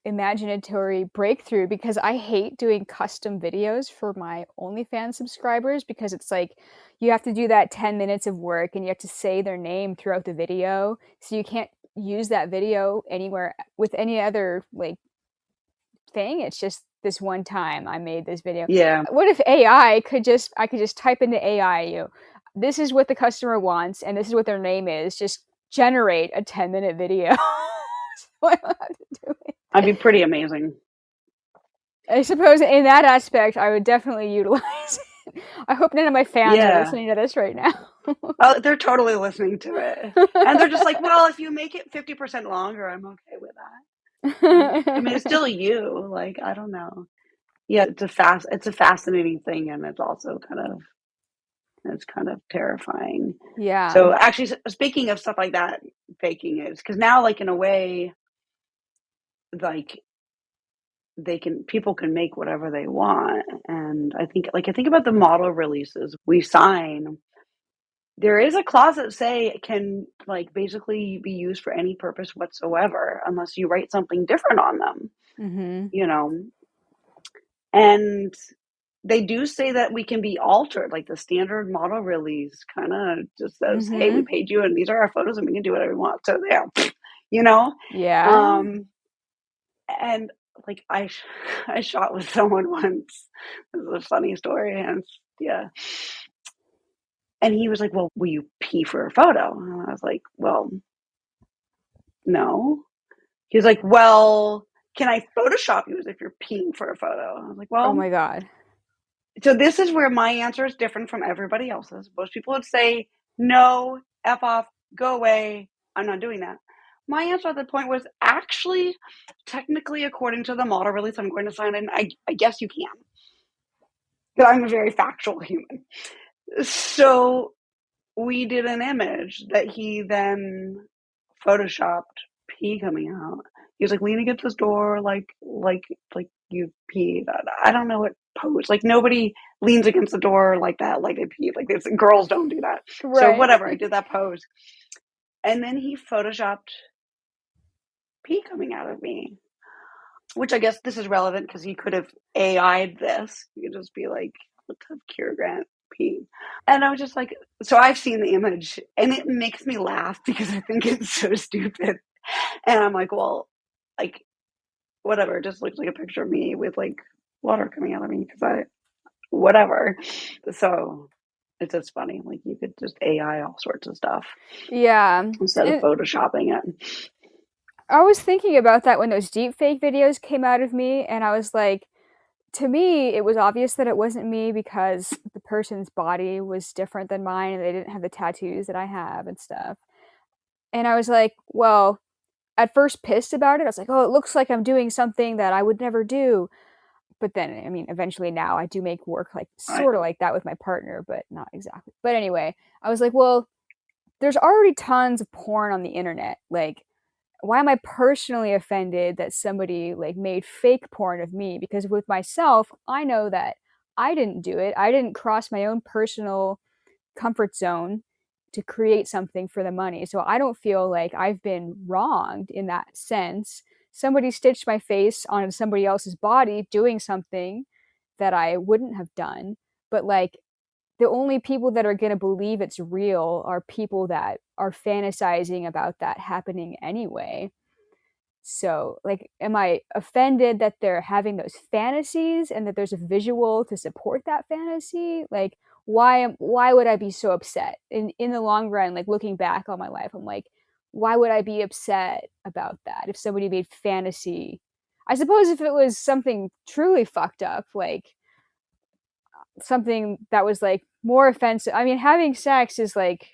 imaginatory breakthrough because I hate doing custom videos for my OnlyFans subscribers because it's like you have to do that 10 minutes of work and you have to say their name throughout the video. So you can't use that video anywhere with any other like thing. It's just this one time I made this video. yeah. What if AI could just I could just type into AI, this is what the customer wants and this is what their name is. Just generate a 10-minute video. So I don't have to do I'd it. be pretty amazing. I suppose in that aspect, I would definitely utilize it. I hope none of my fans are Yeah. listening to this right now. Oh, they're totally listening to it. And they're just like, well, if you make it 50% longer, I'm okay with that. Like, I mean, it's still you. Like, I don't know. Yeah, it's a fascinating thing, and it's kind of terrifying. Yeah. So actually, speaking of stuff like that, faking is because now, like in a way, like people can make whatever they want, and I think about the model releases we sign. There is a clause that say it can like basically be used for any purpose whatsoever unless you write something different on them, Mm-hmm. you know. And they do say that we can be altered, like the standard model release kind of just says, "Hey, we Mm-hmm. paid you, and these are our photos, and we can do whatever we want." So yeah, you know. Yeah. Um, and like I shot with someone once. This is a funny story, and yeah. And he was like, "Well, will you pee for a photo?" And I was like, "Well, no." He was like, "Well, can I Photoshop you as if you're peeing for a photo?" I was like, Oh "Well." my god. So this is where my answer is different from everybody else's. Most people would say, no, F off, go away. I'm not doing that. My answer at the point was actually, technically, according to the model release I'm going to sign in, I guess you can. Because I'm a very factual human. So we did an image that he then photoshopped pee coming out. He was like lean against this door, like you peed. I don't know what pose. Like nobody leans against the door like that, like they peed. Like this, girls don't do that. So Right. whatever, I did that pose, and then he photoshopped pee coming out of me, which I guess this is relevant because he could have AI'd this. You could just be like, let's have Keira Grant pee. And I was just like, so I've seen the image and it makes me laugh because I think it's so stupid. And I'm like, well, like, whatever, it just looks like a picture of me with like water coming out of me because whatever. So it's just funny. Like, you could just AI all sorts of stuff Yeah. instead of And photoshopping it. I was thinking about that when those deepfake videos came out of me, and I was like, to me, it was obvious that it wasn't me because the person's body was different than mine and they didn't have the tattoos that I have and stuff. And I was like, well, at first pissed about it. I was like, oh, it looks like I'm doing something that I would never do. But then, I mean, eventually now I do make work like I, sort of like that with my partner, but not exactly. But anyway, I was like, well, there's already tons of porn on the internet. Like, why am I personally offended that somebody like made fake porn of me? Because with myself, I know that I didn't do it. I didn't cross my own personal comfort zone to create something for the money. So I don't feel like I've been wronged in that sense. Somebody stitched my face on somebody else's body doing something that I wouldn't have done. But like the only people that are going to believe it's real are people that are fantasizing about that happening anyway. So, like, am I offended that they're having those fantasies and that there's a visual to support that fantasy? Like, why would I be so upset? In the long run, like looking back on my life, I'm like, why would I be upset about that if somebody made fantasy? I suppose if it was something truly fucked up, like something that was like more offensive. I mean, having sex is like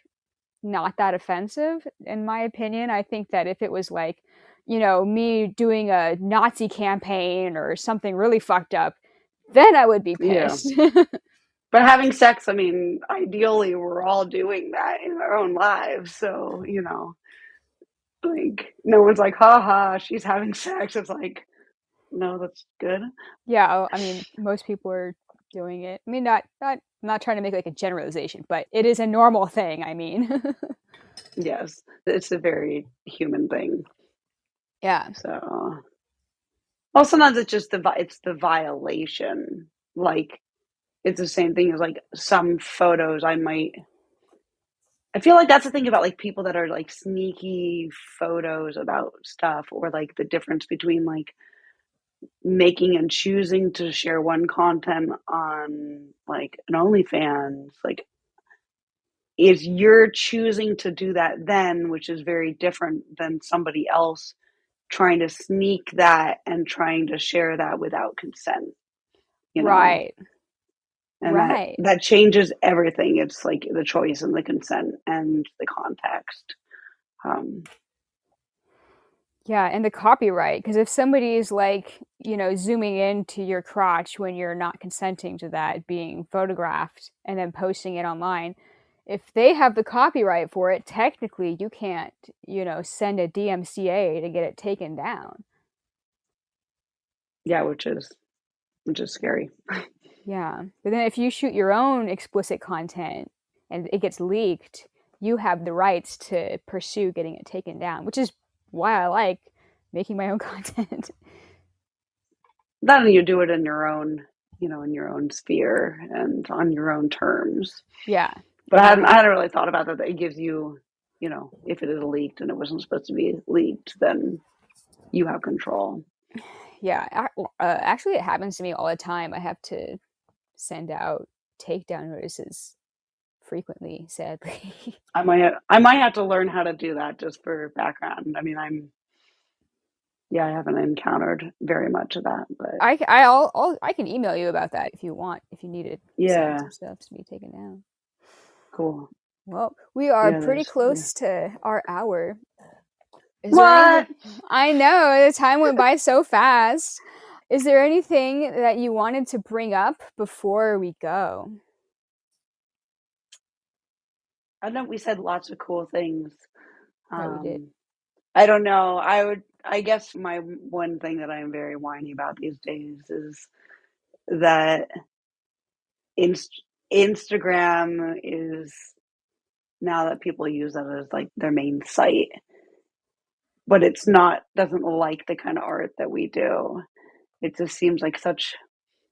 not that offensive in my opinion. I think that if it was like, me doing a Nazi campaign or something really fucked up, then I would be yeah. pissed. But having sex, I mean, ideally, we're all doing that in our own lives. So, like, no one's like, haha, she's having sex. It's like, no, that's good. Yeah, I mean, most people are doing it. I mean, not trying to make like a generalization, but it is a normal thing. I mean, Yes, it's a very human thing. yeah, So, well, sometimes it's just it's the violation. Like, it's the same thing as like some photos I feel like that's the thing about like people that are like sneaky photos about stuff, or like the difference between like making and choosing to share one content on like an OnlyFans, like is you're choosing to do that then, which is very different than somebody else trying to sneak that and trying to share that without consent, you know? right, And that right. that changes everything. It's like the choice and the consent and the context. Um, Yeah, and the copyright, because if somebody is like, zooming into your crotch when you're not consenting to that being photographed and then posting it online, if they have the copyright for it, technically you can't, send a DMCA to get it taken down. yeah, which is scary. Yeah. But then if you shoot your own explicit content and it gets leaked, you have the rights to pursue getting it taken down, which is why I like making my own content. Then you do it in your own, in your own sphere and on your own terms. Yeah. But I hadn't, Yeah. I hadn't really thought about that. That it gives you, if it is leaked and it wasn't supposed to be leaked, then you have control. Yeah, actually, it happens to me all the time. I have to send out takedown notices frequently, sadly. I might have to learn how to do that just for background. I mean, yeah, I haven't encountered very much of that, but I can email you about that if you want, if you needed send yeah, some stuff to be taken down. cool. Well, we are Yeah, pretty yeah. close to our hour. Is there anything? What? I know the time went by so fast. Is there anything that you wanted to bring up before we go? I know we said lots of cool things. Yeah, we did. Um, I don't know. I guess my one thing that I'm very whiny about these days is that Inst- Instagram is, now that people use that as like their main site, but it's not, doesn't like the kind of art that we do. It just seems like such,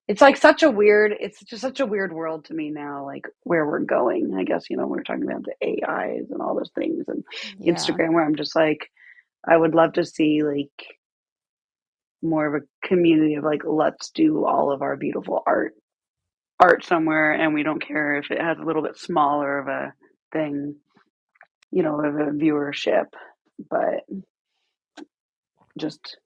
it's like such a weird, it's just such a weird world to me now, like where we're going. I guess, we're talking about the AIs and all those things and Yeah. Instagram, where I'm just like, I would love to see like more of a community of like, let's do all of our beautiful art somewhere, and we don't care if it has a little bit smaller of a thing, of a viewership. But just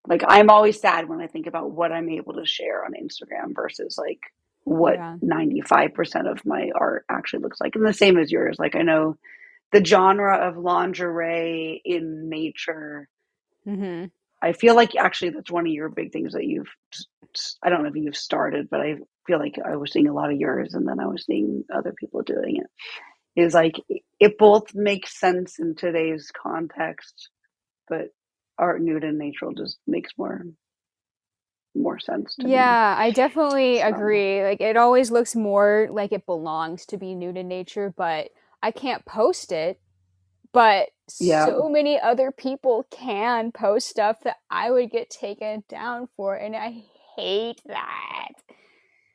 like, I'm always sad when I think about what I'm able to share on Instagram versus like what Yeah. 95% of my art actually looks like. And the same as yours. Like, I know the genre of lingerie in nature, Mhm. I feel like actually that's one of your big things that you've, I don't know if you've started, but I feel like I was seeing a lot of yours and then I was seeing other people doing it. Is like, it both makes sense in today's context, but art nude and natural just makes more sense to me. Yeah, I definitely So agree. Like it always looks more like it belongs to be nude in nature, but I can't post it. But yeah, so many other people can post stuff that I would get taken down for, and I hate that.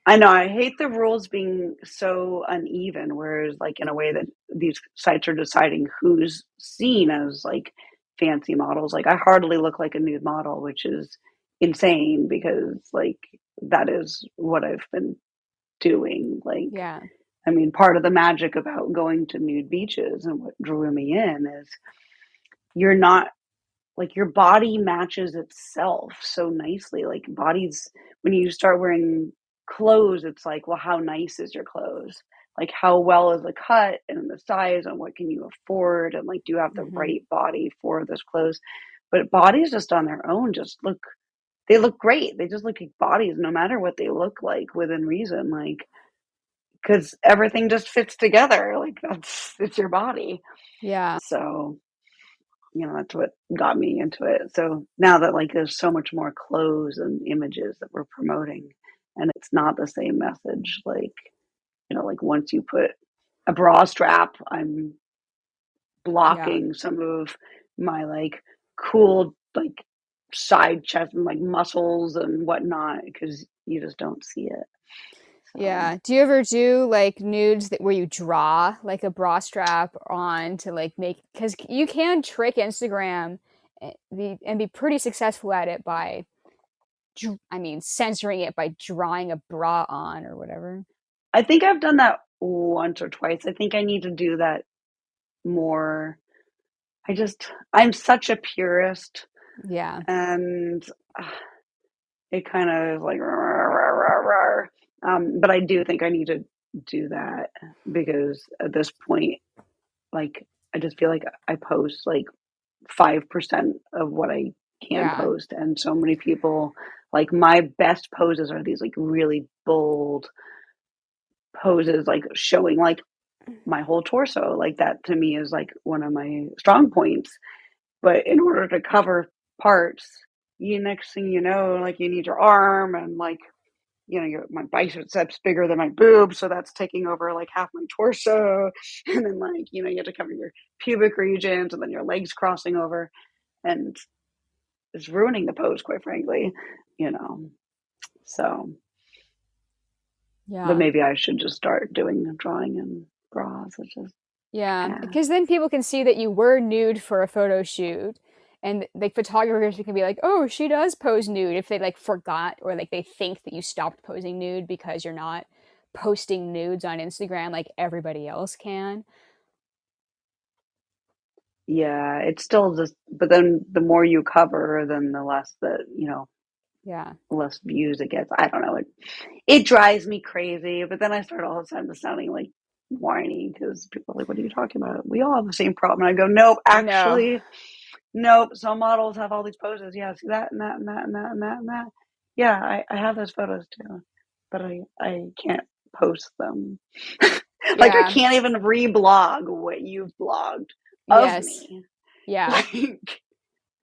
I know. I hate the rules being so uneven, whereas like in a way that these sites are deciding who's seen as like fancy models. Like, I hardly look like a nude model, which is insane because like that is what I've been doing. Like, Yeah. I mean, part of the magic about going to nude beaches and what drew me in is you're not, like, your body matches itself so nicely. Like, bodies, when you start wearing clothes, it's like, well, how nice is your clothes? Like, how well is the cut and the size, and what can you afford? And like, do you have the Mhm. right body for this clothes? But bodies just on their own just look, they look great. They just look like bodies, no matter what they look like within reason. Like, because everything just fits together. Like, it's your body. Yeah. So that's what got me into it. So now that like there's so much more clothes and images that we're promoting, and it's not the same message. Like, like once you put a bra strap, I'm Yeah. blocking some of my like cool like side chest and like muscles and whatnot because you just don't see it. So Yeah. Do you ever do like nudes that where you draw like a bra strap on to like make because you can trick Instagram and be pretty successful at it by I mean censoring it by drawing a bra on or whatever. I think I've done that once or twice. I think I need to do that more. I'm such a purist, Yeah. and uh, it kind of like, but I do think I need to do that because at this point, like, I just feel like I post like 5% of what I can Yeah. post, and so many people, like, my best poses are these like really bold poses, like showing like my whole torso. Like, that to me is like one of my strong points. But in order to cover parts, next thing you know, like, you need your arm, and like, my biceps bigger than my boobs, so that's taking over like half my torso, and then like, you have to cover your pubic regions, and then your legs crossing over, and it's ruining the pose, quite frankly. You know, so, but Yeah. maybe I should just start doing drawing and bras. It's just, Yeah, yeah, because then people can see that you were nude for a photo shoot, and like photographers can be like, "Oh, she does pose nude." If they like forgot or like they think that you stopped posing nude because you're not posting nudes on Instagram like everybody else can. yeah. It's still just, but then the more you cover, then the less that Yeah. less views it gets. I don't know. It drives me crazy. But then I start all of a sudden sounding like whiny because people are like, "What are you talking about? We all have the same problem." And I go, "Nope, I know. actually, nope. Some models have all these poses. Yeah, see that and that and that and that and that and that. Yeah, I have those photos too, but I can't post them. Like, I Yeah. can't even reblog what you've blogged of Yes. me. Yeah. Like."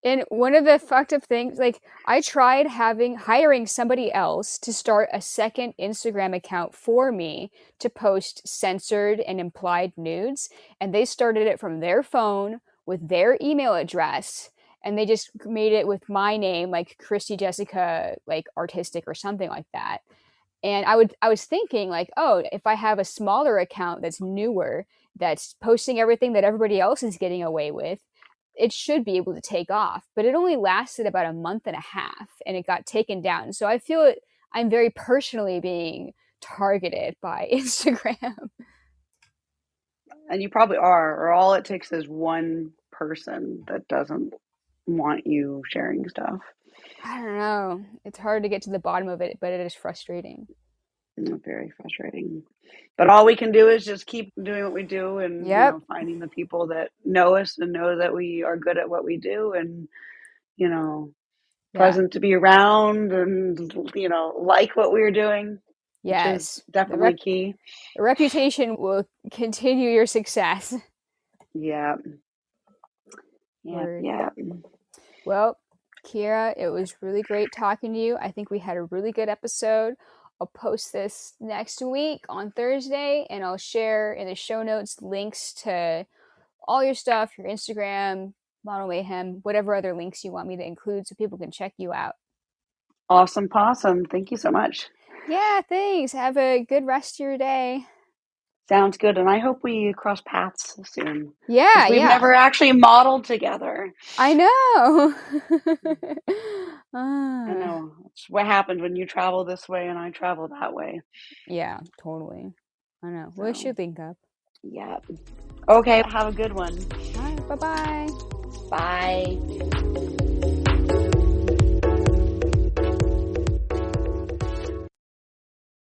And one of the fucked up things, like I tried hiring somebody else to start a second Instagram account for me to post censored and implied nudes, and they started it from their phone with their email address, and they just made it with my name, like Christy Jessica, like artistic or something like that. And I was thinking like, oh, if I have a smaller account that's newer, that's posting everything that everybody else is getting away with, it should be able to take off. But it only lasted about a month and a half and it got taken down. So I feel I'm very personally being targeted by Instagram. And you probably are, or all it takes is one person that doesn't want you sharing stuff. I don't know. It's hard to get to the bottom of it, but it is frustrating. Very frustrating. But all we can do is just keep doing what we do and, Yep. finding the people that know us and know that we are good at what we do and, you know, Yeah. present to be around and, like what we're doing, which is Yes. definitely key. The reputation will continue your success. Yeah. Yeah. Word. Yeah. Well, Keira, it was really great talking to you. I think we had a really good episode. I'll post this next week on Thursday, and I'll share in the show notes links to all your stuff, your Instagram, Model Mayhem, whatever other links you want me to include so people can check you out. Awesome possum. Thank you so much. Yeah, thanks. Have a good rest of your day. Sounds good. And I hope we cross paths soon Yeah, because we've yeah. never actually modeled together. I know. I know. It's what happened when you travel this way and I travel that way. Yeah, totally. I know. We So, should link up. yeah. Okay. Have a good one. All right, bye bye. Bye.